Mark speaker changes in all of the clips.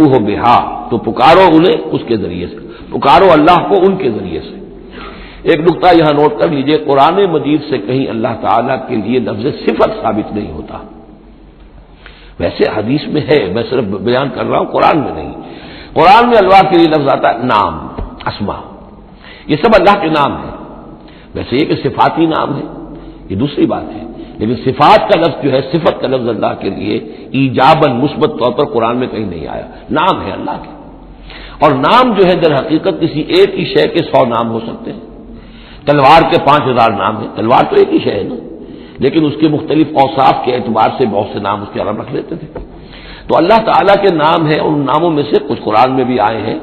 Speaker 1: وہ بہا، تو پکارو انہیں اس کے ذریعے سے، پکارو اللہ کو ان کے ذریعے سے۔ ایک نقطہ یہاں نوٹ کر لیجئے، قرآن مجید سے کہیں اللہ تعالیٰ کے لیے لفظ صفت ثابت نہیں ہوتا۔ ویسے حدیث میں ہے، میں صرف بیان کر رہا ہوں، قرآن میں نہیں۔ قرآن میں اللہ کے لیے لفظ آتا ہے نام، اسما، یہ سب اللہ کے نام ہیں۔ ویسے یہ کہ صفاتی نام ہے، یہ دوسری بات ہے، لیکن صفات کا لفظ جو ہے، صفت کا لفظ اللہ کے لیے ایجاباً مثبت طور پر قرآن میں کہیں نہیں آیا۔ نام ہے اللہ کے، اور نام جو ہے در حقیقت کسی ایک ہی شے کے 100 نام ہو سکتے ہیں۔ تلوار کے 5000 نام ہیں، تلوار تو ایک ہی شے ہے نا، لیکن اس کے مختلف اوصاف کے اعتبار سے بہت سے نام اس کے عرب رکھ لیتے تھے۔ تو اللہ تعالیٰ کے نام ہیں، ان ناموں میں سے کچھ قرآن میں بھی آئے ہیں،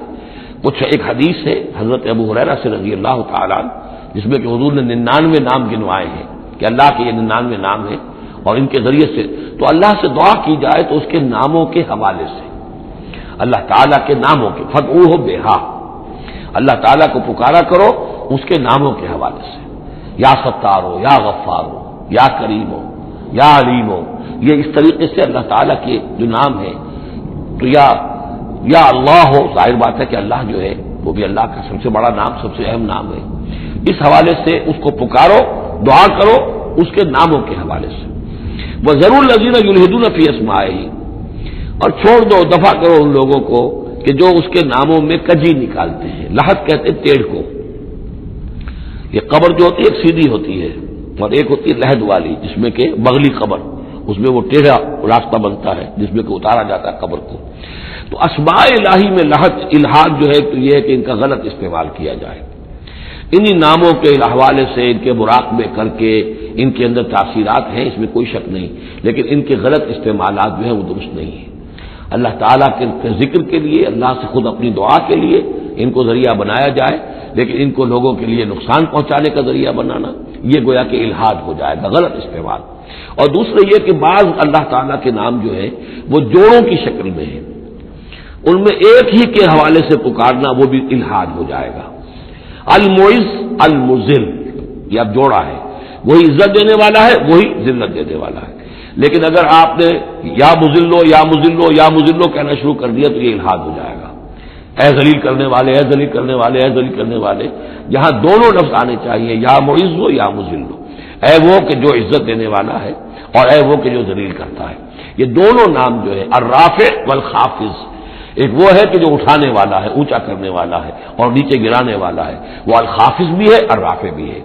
Speaker 1: کچھ ایک حدیث ہے حضرت ابو ہریرہ سے رضی اللہ تعالیٰ عنہ، جس میں کہ حضور نے 99 نام گنوائے ہیں کہ اللہ کے یہ 99 نام ہیں، اور ان کے ذریعے سے تو اللہ سے دعا کی جائے تو اس کے ناموں کے حوالے سے، اللہ تعالیٰ کے ناموں کے، فدعوہ بہا، اللہ تعالیٰ کو پکارا کرو اس کے ناموں کے حوالے سے، یا ستار ہو، یا غفار ہو، یا کریم ہو، یا علیم ہو، یہ اس طریقے سے اللہ تعالیٰ کے جو نام ہیں، تو یا اللہ ہو، ظاہر بات ہے کہ اللہ جو ہے وہ بھی اللہ کا سب سے بڑا نام، سب سے اہم نام ہے، اس حوالے سے اس کو پکارو، دعا کرو اس کے ناموں کے حوالے سے۔ وَذَرُوا الَّذِينَ يُلْحِدُونَ فِي أَسْمَائِهِ، اور چھوڑ دو، دفع کرو ان لوگوں کو کہ جو اس کے ناموں میں کجی نکالتے ہیں۔ لحد کہتے ہیں ٹیڑھ کو، یہ قبر جو ہوتی ہے ایک سیدھی ہوتی ہے، اور ایک ہوتی ہے لحد والی جس میں کہ بغلی قبر، اس میں وہ ٹیڑھا راستہ بنتا ہے جس میں کہ اتارا جاتا ہے قبر کو۔ تو اسماء الہی میں لحد الحاد جو ہے تو یہ ہے کہ ان کا غلط استعمال کیا جائے، انہی ناموں کے حوالے سے ان کے مراقبے کر کے ان کے اندر تاثیرات ہیں، اس میں کوئی شک نہیں، لیکن ان کے غلط استعمالات جو ہیں وہ درست نہیں ہیں۔ اللہ تعالیٰ کے ذکر کے لیے، اللہ سے خود اپنی دعا کے لیے ان کو ذریعہ بنایا جائے، لیکن ان کو لوگوں کے لیے نقصان پہنچانے کا ذریعہ بنانا یہ گویا کہ الحاد ہو جائے گا، غلط استعمال۔ اور دوسرا یہ کہ بعض اللہ تعالیٰ کے نام جو ہیں وہ جوڑوں کی شکل میں ہیں، ان میں ایک ہی کے حوالے سے پکارنا وہ بھی الحاد ہو جائے گا۔ المعز، المذل، یہ اب جوڑا ہے، وہی عزت دینے والا ہے، وہی ذلت دینے والا ہے، لیکن اگر آپ نے یا مذلو یا مذلو یا مذلو کہنا شروع کر دیا تو یہ الحاد ہو جائے گا۔ اے ذلیل کرنے والے، اے ذلیل کرنے والے، اے ذلیل کرنے والے، جہاں دونوں لفظ آنے چاہیے، یا معز ہو یا مذل ہو، اے وہ کہ جو عزت دینے والا ہے اور اے وہ کہ جو ذلیل کرتا ہے۔ یہ دونوں نام جو ہے الرافع والخافض، ایک وہ ہے کہ جو اٹھانے والا ہے، اونچا کرنے والا ہے اور نیچے گرانے والا ہے، وہ الخافض بھی ہے، الرافع بھی ہے،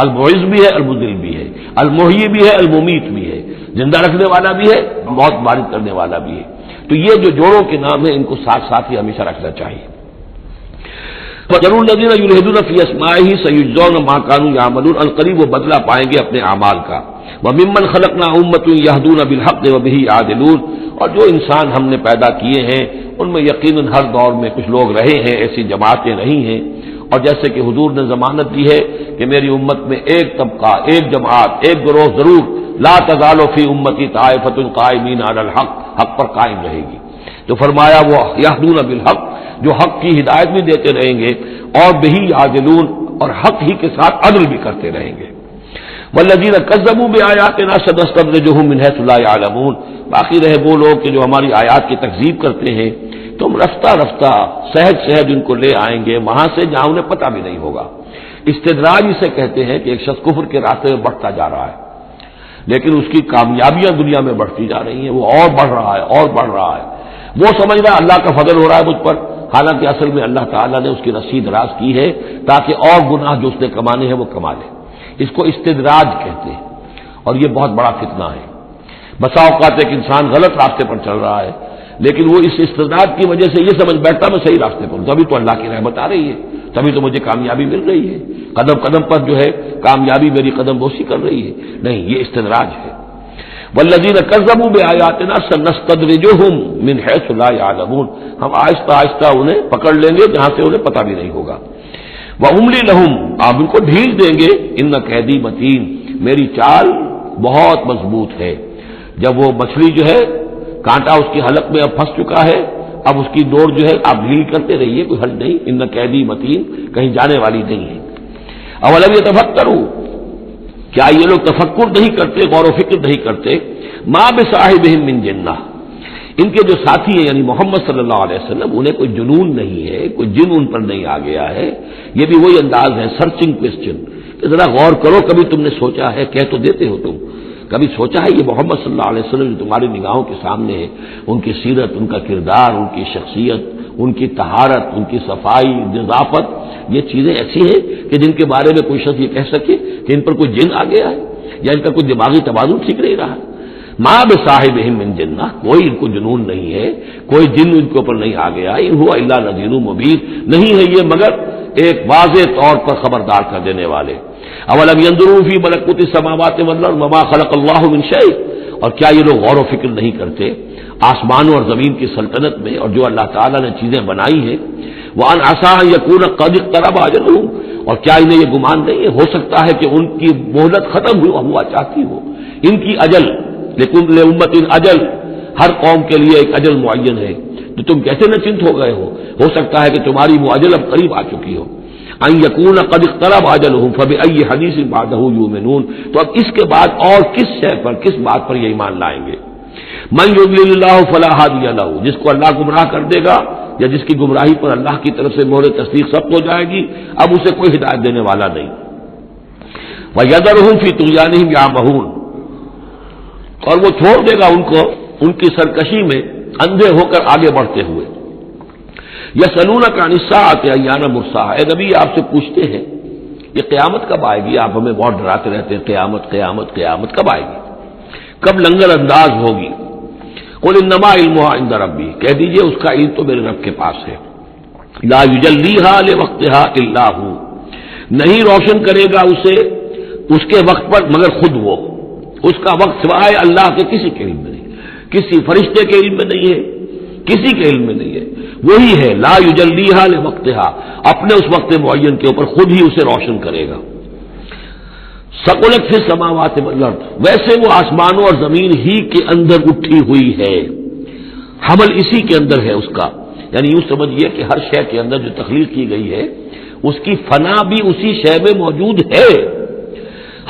Speaker 1: المعز بھی ہے، المذل بھی ہے، المحیی بھی ہے، الممیت بھی ہے، زندہ رکھنے والا بھی ہے، موت وارد کرنے والا بھی ہے۔ تو یہ جو جوڑوں کے نام ہیں ان کو ساتھ ساتھ ہی ہمیشہ رکھنا چاہیے۔ وَذَرُوا الَّذِينَ يُلْحِدُونَ فِي أَسْمَائِهِ سَيُجْزَوْنَ مَا كَانُوا يَعْمَلُونَ، القریب وہ بدلہ پائیں گے اپنے اعمال کا۔ وَمِمَّنْ خَلَقْنَا أُمَّةٌ يَهْدُونَ بِالْحَقِّ وَبِهِ يَعْدِلُونَ، اور جو انسان ہم نے پیدا کیے ہیں ان میں یقیناً ہر دور میں کچھ لوگ رہے ہیں، ایسی جماعتیں رہی ہیں، اور جیسے کہ حضور نے ضمانت دی ہے کہ میری امت میں ایک طبقہ، ایک جماعت، ایک گروہ ضرور، لا تزال فی امتی طائفۃ قائمین علی الحق، حق پر قائم رہے گی۔ تو فرمایا وہ یہدون بالحق، جو حق کی ہدایت بھی دیتے رہیں گے، اور بہی یعدلون، اور حق ہی کے ساتھ عدل بھی کرتے رہیں گے۔ والذین کذبوا بآیاتنا سنستدرجهم من حیث لا یعلمون، باقی رہے وہ لوگ کہ جو ہماری آیات کی تکذیب کرتے ہیں، تم رفتہ رفتہ سہج سہج ان کو لے آئیں گے وہاں سے جہاں انہیں پتہ بھی نہیں ہوگا۔ استدراج اسے کہتے ہیں کہ ایک شخص کفر کے راستے میں بڑھتا جا رہا ہے، لیکن اس کی کامیابیاں دنیا میں بڑھتی جا رہی ہیں، وہ اور بڑھ رہا ہے اور بڑھ رہا ہے، وہ سمجھ رہا ہے اللہ کا فضل ہو رہا ہے مجھ پر، حالانکہ اصل میں اللہ تعالیٰ نے اس کی رسی دراز کی ہے تاکہ اور گناہ جو اس نے کمانے ہیں وہ کما لے۔ اس کو استدراج کہتے ہیں، اور یہ بہت بڑا فتنہ ہے۔ بسا اوقات ایک انسان غلط راستے پر چل رہا ہے، لیکن وہ اس استدراج کی وجہ سے یہ سمجھ بیٹھتا میں صحیح راستے پر ہوں، تبھی تو اللہ کی رحمت آ رہی ہے، تبھی تو مجھے کامیابی مل رہی ہے، قدم قدم پر جو ہے کامیابی میری قدم بوسی کر رہی ہے۔ نہیں، یہ استدراج ہے۔ والذین کذبوا بآیاتنا سنستدرجهم من حیث لا یعلمون، ہم آہستہ آہستہ انہیں پکڑ لیں گے جہاں سے انہیں پتہ بھی نہیں ہوگا۔ واملی لهم، آپ ان کو ڈھیل دیں گے، ان کیدی متین، میری چال بہت مضبوط ہے۔ جب وہ مچھلی جو ہے کانٹا اس کی حلق میں اب پھنس چکا ہے، اب اس کی ڈور جو ہے آپ ڈھیل کرتے رہیے، کوئی حل نہیں، ان قیدی متین، کہیں جانے والی نہیں ہے۔ اولم یتفکروا، کیا یہ لوگ تفکر نہیں کرتے، غور و فکر نہیں کرتے، ما بصاحبہم من جنہ، ان کے جو ساتھی ہیں یعنی محمد صلی اللہ علیہ وسلم، انہیں کوئی جنون نہیں ہے، کوئی جن ان پر نہیں آ گیا ہے. یہ بھی وہی انداز ہے سرچنگ کوشچن کہ ذرا غور کرو، کبھی تم نے سوچا ہے، کہہ تو دیتے ہو تم، کبھی سوچا ہے یہ محمد صلی اللہ علیہ وسلم جو تمہاری نگاہوں کے سامنے ہے، ان کی سیرت، ان کا کردار، ان کی شخصیت، ان کی طہارت، ان کی صفائی، نظافت، یہ چیزیں ایسی ہیں کہ جن کے بارے میں کوئی شخص یہ کہہ سکے کہ ان پر کوئی جن آ گیا ہے یا ان کا کوئی دماغی توازن ٹھیک نہیں رہا. ما بصاحبہم من جنہ، کوئی ان کو جنون نہیں ہے، کوئی جن ان کے اوپر نہیں آ گیا. ان هو الا نذیر مبین، نہیں ہے یہ مگر ایک واضح طور پر خبردار کر دینے والے. اولم ينظروا فی ملکوت السماوات والارض وما خلق اللہ من شیء، اور کیا یہ لوگ غور و فکر نہیں کرتے آسمانوں اور زمین کی سلطنت میں اور جو اللہ تعالیٰ نے چیزیں بنائی ہیں. وان عسى ان يكون قد اقترب اجلهم، اور کیا انہیں یہ گمان نہیں ہے ہو سکتا ہے کہ ان کی مہلت ختم ہوا چاہتی ہو، ان کی اجل، لیکن لامت اجل، ہر قوم کے لیے ایک اجل معین ہے. تو تم کیسے نچنت ہو گئے ہو سکتا ہے کہ تمہاری وہ اجل اب قریب آ چکی ہو. ان یکون قد اقترب اجلهم فبأي حدیث بعده یؤمنون، تو اب اس کے بعد اور کس شے پر، کس بات پر یہ ایمان لائیں گے. من یضلل اللہ فلا ہادی له، جس کو اللہ گمراہ کر دے گا یا جس کی گمراہی پر اللہ کی طرف سے مہر تصدیق ثبت ہو جائے گی، اب اسے کوئی ہدایت دینے والا نہیں. وَيَذَرُهُمْ فِي طُغْيَانِهِمْ يَعْمَهُونَ، اور وہ چھوڑ دے گا ان کو ان کی سرکشی میں اندھے ہو کر آگے بڑھتے ہوئے. یسألونک عن الساعۃ ایان مرساھا، اے نبی آپ سے پوچھتے ہیں یہ قیامت کب آئے گی، آپ ہمیں بہت ڈراتے رہتے ہیں قیامت قیامت قیامت کب آئے گی، کب لنگر انداز ہوگی. قل انما علمها عند ربی، کہہ دیجئے اس کا علم تو میرے رب کے پاس ہے. لا یجلیھا لوقتھا الا ہو، نہیں روشن کرے گا اسے اس کے وقت پر مگر خود وہ، اس کا وقت سوائے اللہ کے کسی کے علم میں نہیں، کسی فرشتے کے علم میں نہیں ہے، کسی کے علم میں نہیں ہے. وہی ہے لا یجلیھا لوقتھا، اپنے اس وقت معین کے اوپر خود ہی اسے روشن کرے گا. ثقلت فی السماوات والارض، ویسے وہ آسمانوں اور زمین ہی کے اندر اٹھی ہوئی ہے، حمل اسی کے اندر ہے اس کا. یعنی یوں سمجھیے کہ ہر شے کے اندر جو تخلیق کی گئی ہے اس کی فنا بھی اسی شے میں موجود ہے.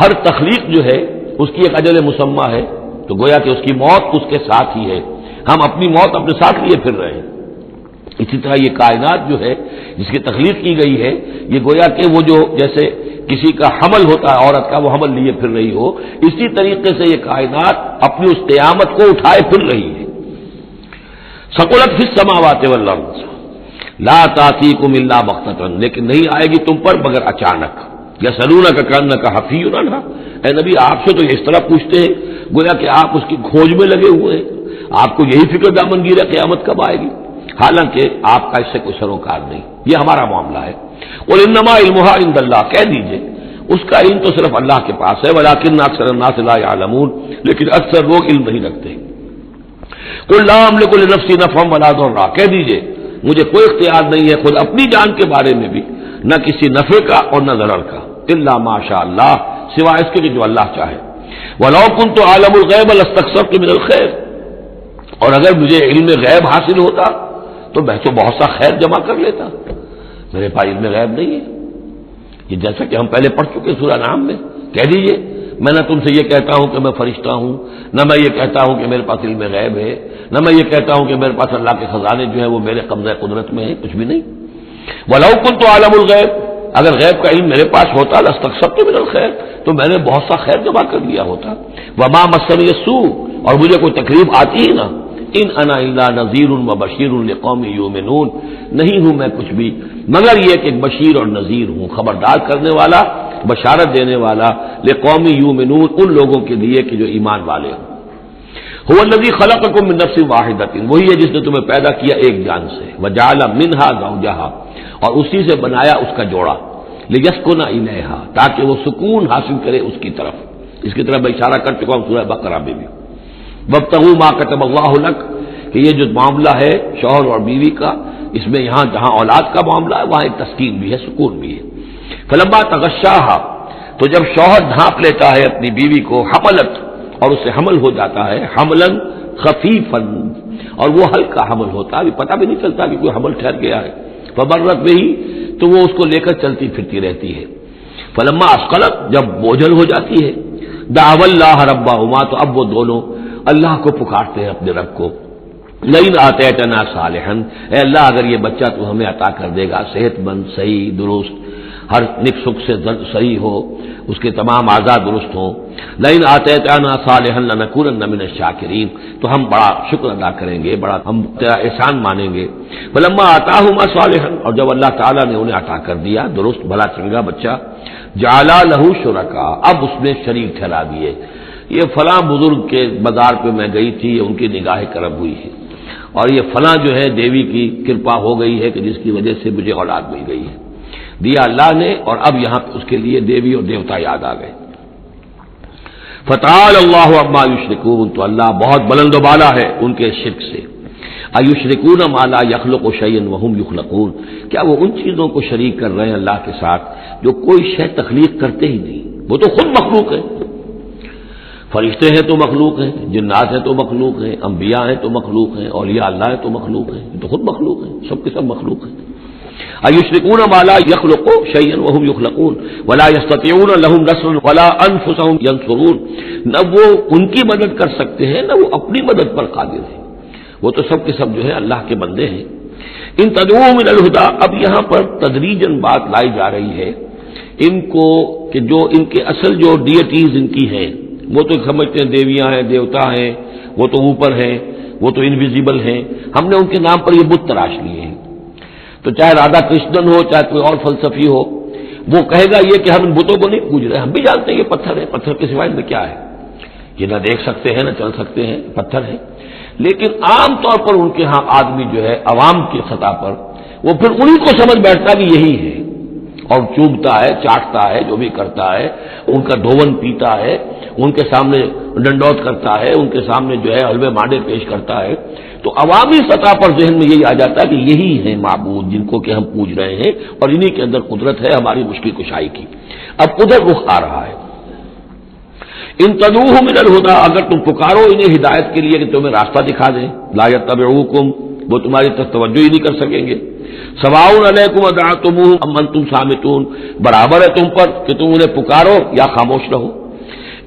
Speaker 1: ہر تخلیق جو ہے اس کی ایک اجل مسمى ہے، تو گویا کہ اس کی موت اس کے ساتھ ہی ہے، ہم اپنی موت اپنے ساتھ لیے پھر رہے ہیں. اسی طرح یہ کائنات جو ہے جس کی تخلیق کی گئی ہے، یہ گویا کہ وہ جو جیسے کسی کا حمل ہوتا ہے، عورت کا وہ حمل لیے پھر رہی ہو، اسی طریقے سے یہ کائنات اپنی اس قیامت کو اٹھائے پھر رہی ہے. ثقلت فی السماوات والارض لا تأتیکم الا بغتۃ، لیکن نہیں آئے گی تم پر مگر اچانک. یسألونک کأنک حفی عنہا، اے نبی آپ سے تو اس طرح پوچھتے ہیں گویا کہ آپ اس کی کھوج میں لگے ہوئے ہیں، آپ کو یہی فکر دامنگیر ہے قیامت کب آئے گی، حالانکہ آپ کا اس سے کوئی سروکار نہیں، یہ ہمارا معاملہ ہے. قل انما علمها عند اللہ، کہہ دیجئے اس کا علم تو صرف اللہ کے پاس ہے. ولکن اکثر الناس لا يعلمون، لیکن اکثر لوگ علم نہیں رکھتے. قل لا املک لنفسی نفعا ولا ضرا، کہہ دیجئے مجھے کوئی اختیار نہیں ہے خود اپنی جان کے بارے میں بھی، نہ کسی نفع کا اور نہ ضرر کا، الا ما شاء اللہ، سوائے اس کے کہ جو اللہ چاہے. ولو كنت اعلم الغیب لاستكثرت من الخير، اور اگر مجھے علم غیب حاصل ہوتا تو میں تو بہت سا خیر جمع کر لیتا. میرے پاس علم غیب نہیں ہے، یہ جیسا کہ ہم پہلے پڑھ چکے سورہ نام میں. کہہ دیجئے میں نہ تم سے یہ کہتا ہوں کہ میں فرشتہ ہوں، نہ میں یہ کہتا ہوں کہ میرے پاس علم غیب ہے، نہ میں یہ کہتا ہوں کہ میرے پاس اللہ کے خزانے جو ہیں وہ میرے قبضہ قدرت میں ہیں، کچھ بھی نہیں. وَلَوْ كُنْتُ أَعْلَمُ الْغَيْبَ، اگر غیب کا علم میرے پاس ہوتا لَاسْتَكْثَرْتُ مِنَ الْخَيْرِ، تو میں نے بہت سا خیر جمع کر لیا ہوتا. وَمَا مَسَّنِيَ السُّوءُ، اور مجھے کوئی تکلیف آتی ہی نہ. ان انا الا نذیر وبشیر لقوم یؤمنون، نہیں ہوں میں کچھ بھی مگر یہ کہ ایک بشیر اور نذیر ہوں، خبردار کرنے والا، بشارت دینے والا، لقوم یؤمنون، ان لوگوں کے لیے کہ جو ایمان والے ہوں. هو الذی خلقکم من نفس واحدۃ، وہی ہے جس نے تمہیں پیدا کیا ایک جان سے، وجعل منها زوجها، اور اسی سے بنایا اس کا جوڑا، لیسکن الیہا، تاکہ وہ سکون حاصل کرے اس کی طرف. اس کی طرف میں اشارہ کر چکا ہوں سورہ بقرہ میں بھی. وابتغوا ما كتب اللہ لک، کہ یہ جو معاملہ ہے شوہر اور بیوی کا، اس میں یہاں جہاں اولاد کا معاملہ ہے وہاں ایک تسکین بھی ہے، سکون بھی ہے. فلما تغشاها، تو جب شوہر ڈھانپ لیتا ہے اپنی بیوی کو، حملت، اور اسے حمل ہو جاتا ہے، حملا خفیفا، اور وہ ہلکا حمل ہوتا ہے، پتہ بھی نہیں چلتا کہ کوئی حمل ٹھہر گیا ہے. فمرت به، تو وہ اس کو لے کر چلتی پھرتی رہتی ہے. فلما اثقلت، جب بوجھل ہو جاتی ہے، دعوا اللہ ربہما، تو اب وہ دونوں اللہ کو پکارتے ہیں اپنے رب کو. لئن آتیتنا صالحا، اے اللہ اگر یہ بچہ تو ہمیں عطا کر دے گا صحت مند، صحیح، درست، ہر نک سکھ سے صحیح ہو، اس کے تمام اعضاء درست ہوں، لئن آتیتنا صالحا لنکونن من الشاکرین، تو ہم بڑا شکر ادا کریں گے، بڑا ہم تیرا احسان مانیں گے۔ فلما آتاہما صالحا، اور جب اللہ تعالیٰ نے انہیں عطا کر دیا درست بھلا چنگا بچہ، جعلا لہ شرکا، اب اس میں شریک ٹھہرا دیے، یہ فلاں بزرگ کے مزار پہ میں گئی تھی، ان کی نگاہ کرم ہوئی ہے، اور یہ فلاں جو ہے دیوی کی کرپا ہو گئی ہے کہ جس کی وجہ سے مجھے اولاد مل گئی ہے، دیا اللہ نے، اور اب یہاں پہ اس کے لیے دیوی اور دیوتا یاد آ گئے۔ فتعال اللہ عما یشرکون، تو اللہ بہت بلند و بالا ہے ان کے شرک سے۔ ایشرکون ما لا یخلق شیئا وهم یخلقون، کیا وہ ان چیزوں کو شریک کر رہے ہیں اللہ کے ساتھ جو کوئی شے تخلیق کرتے ہی نہیں، وہ تو خود مخلوق ہے، فرشتے ہیں تو مخلوق ہیں، جنات ہیں تو مخلوق ہیں، انبیاء ہیں تو مخلوق ہیں، اولیاء اللہ ہیں تو مخلوق ہیں، یہ تو خود مخلوق ہیں، سب کے سب مخلوق ہیں۔ ایشرکون ما لا یخلق شیئا وهم یخلقون ولا یستطیعون لهم نصرا ولا انفسهم ینصرون، نہ وہ ان کی مدد کر سکتے ہیں نہ وہ اپنی مدد پر قادر ہیں، وہ تو سب کے سب جو ہے اللہ کے بندے ہیں۔ ان تدعوهم الى الهدى، اب یہاں پر تدریجاً بات لائی جا رہی ہے ان کو کہ جو ان کے اصل جو ڈیٹیز ان کی ہیں، وہ تو سمجھتے ہیں دیویاں ہیں، دیوتا ہیں، وہ تو اوپر ہیں، وہ تو انویزیبل ہیں، ہم نے ان کے نام پر یہ بت تراش لیے ہیں۔ تو چاہے رادھا کرشنن ہو، چاہے کوئی اور فلسفی ہو، وہ کہے گا یہ کہ ہم ان بتوں کو نہیں پوج رہے، ہم بھی جانتے ہیں یہ پتھر ہے، پتھر کے سوائے میں کیا ہے، یہ نہ دیکھ سکتے ہیں نہ چل سکتے ہیں، پتھر ہے۔ لیکن عام طور پر ان کے ہاں آدمی جو ہے عوام کی سطح پر وہ پھر انہیں کو سمجھ بیٹھتا کہ یہی ہے، اور چوبتا ہے، چاٹتا ہے، جو بھی کرتا ہے، ان کا دھون پیتا ہے، ان کے سامنے ڈنڈوت کرتا ہے، ان کے سامنے جو ہے حلوے مانڈے پیش کرتا ہے، تو عوامی سطح پر ذہن میں یہی آ جاتا ہے کہ یہی ہے معبود جن کو کہ ہم پوج رہے ہیں، اور انہی کے اندر قدرت ہے ہماری مشکل کشائی کی۔ اب ادھر رخ آ رہا ہے، ان تدعوهم الى الهدى، اگر تم پکارو انہیں ہدایت کے لیے کہ تمہیں راستہ دکھا دیں، لا يتبعوكم، وہ تمہاری طرف توجہ ہی نہیں کر سکیں گے، سواء علیکم ادعتموهم ام انتم صامتون، برابر ہے تم پر کہ تم انہیں پکارو یا خاموش رہو۔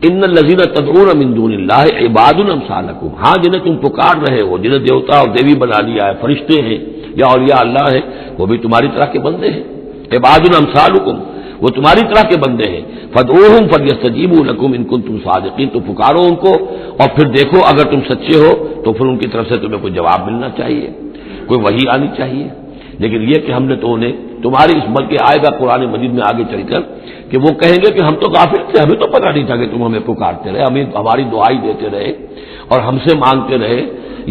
Speaker 1: ان الذین تدعون من دون اللہ عباد امثالکم، ہاں جنہیں تم پکار رہے ہو، جنہیں دیوتا اور دیوی بنا لیا ہے، فرشتے ہیں یا اولیاء اللہ ہے، وہ بھی تمہاری طرح کے بندے ہیں، عباد امثالکم، وہ تمہاری طرح کے بندے ہیں، فادعوہم فلیستجیبوا لکم ان کنتم صادقین، تو پکارو ان کو اور پھر دیکھو اگر تم سچے ہو تو پھر ان کی طرف سے تمہیں کوئی جواب ملنا چاہیے، کوئی وحی آنی چاہیے۔ لیکن یہ کہ ہم نے تو انہیں تمہاری اس بلکہ آئے گا قرآن مجید میں آگے چل کر کہ وہ کہیں گے کہ ہم تو غافل تھے، ہمیں تو پتہ نہیں تھا کہ تم ہمیں پکارتے رہے، ہمیں ہماری دعائی دیتے رہے اور ہم سے مانگتے رہے،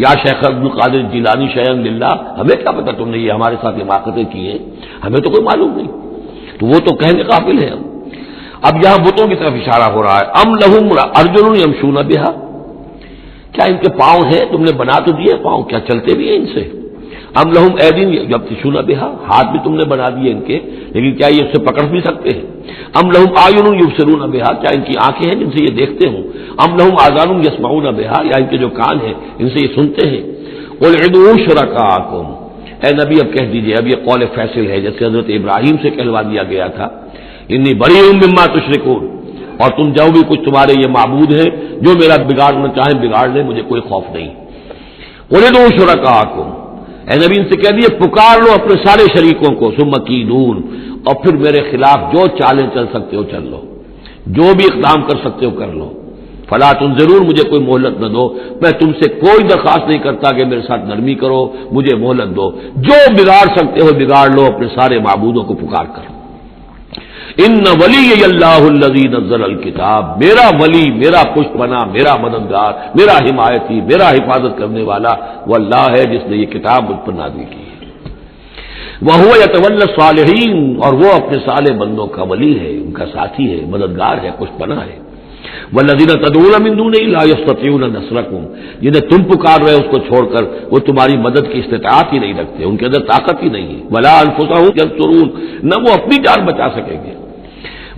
Speaker 1: یا شیخ عبد القادر جیلانی شیئا للہ، ہمیں کیا پتہ تم نے یہ ہمارے ساتھ حماقتیں کی ہیں، ہمیں تو کوئی معلوم نہیں، تو وہ تو کہیں گے غافل ہیں ہم۔ اب یہاں بتوں کی طرف اشارہ ہو رہا ہے، ام لہم ارجل یمشون بہا، کیا ان کے پاؤں ہیں، تم نے بنا تو دیے پاؤں، کیا چلتے بھی ہیں ان سے؟ ام لہم ایدین یبطشون بہا، ہاتھ بھی تم نے بنا دیے ان کے، لیکن کیا یہ اس سے پکڑ بھی سکتے ہیں؟ ام لہم اعین یبصرون بہا، کیا ان کی آنکھیں ہیں جن سے یہ دیکھتے ہوں؟ ام لہم آذان یسمعون بہا، یا ان کے جو کان ہیں ان سے یہ سنتے ہیں؟ قل ادعوا شرکاءکم، اے نبی اب کہہ دیجئے، اب یہ قول فیصل ہے جیسے حضرت ابراہیم سے کہلوا دیا گیا تھا، انی بریء مما تشرکون، اور تم جو بھی کچھ تمہارے یہ معبود ہیں جو میرا بگاڑنا چاہیں بگاڑ لیں، مجھے کوئی خوف نہیں۔ قل ادعوا شرکاءکم، اے نبی ان سے کہہ دیے پکار لو اپنے سارے شریکوں کو، ثم کیدون، اور پھر میرے خلاف جو چالیں چل سکتے ہو چل لو، جو بھی اقدام کر سکتے ہو کر لو، فلا تنظرون، مجھے کوئی مہلت نہ دو، میں تم سے کوئی درخواست نہیں کرتا کہ میرے ساتھ نرمی کرو، مجھے مہلت دو، جو بگاڑ سکتے ہو بگاڑ لو اپنے سارے معبودوں کو پکار کر۔ ان ولی اللہ الذی نزل الکتاب، میرا ولی، میرا پشت بنا، میرا مددگار، میرا حمایتی، میرا حفاظت کرنے والا وہ اللہ ہے جس نے یہ کتاب مجھ پر نازل کی ہے۔ وہو یتولی الصالحین، اور وہ اپنے صالح بندوں کا ولی ہے، ان کا ساتھی ہے، مددگار ہے، پشت بنا ہے۔ والذین تدعون من دونہ لا یستطیعون نصرکم، جنہیں تم پکار رہے اس کو چھوڑ کر وہ تمہاری مدد کی استطاعت ہی نہیں رکھتے، ان کے اندر طاقت ہی نہیں ہے۔ ولا انفسہم ینصرون، نہ وہ اپنی جان بچا سکیں گے۔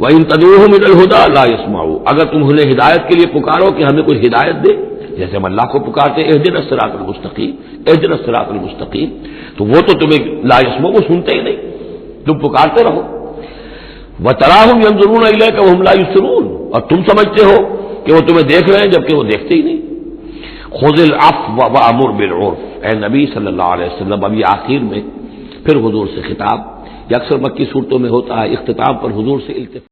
Speaker 1: وَإِن تَدْعُوهُمْ إِلَى الْهُدَىٰ لَا يَسْمَعُوا، اگر تم انہیں ہدایت کے لیے پکارو کہ ہمیں کوئی ہدایت دے، جیسے ہم اللہ کو پکارتے اهدنا الصراط المستقیم، اهدنا الصراط المستقیم، تو وہ تو تمہیں لا يسمعوا، وہ سنتے ہی نہیں، تم پکارتے رہو۔ وَتَرَاهُمْ يَنظُرُونَ إِلَيْكَ وَهُمْ لَا يُبْصِرُونَ، اور تم سمجھتے ہو کہ وہ تمہیں دیکھ رہے ہیں جبکہ وہ دیکھتے ہی نہیں۔ خذ العفو وامر بالعرف، اے نبی صلی اللہ علیہ وسلم، اب یہ آخر میں پھر حضور سے خطاب، یہ اکثر مکی صورتوں میں ہوتا ہے، اختتام پر حضور سے التفات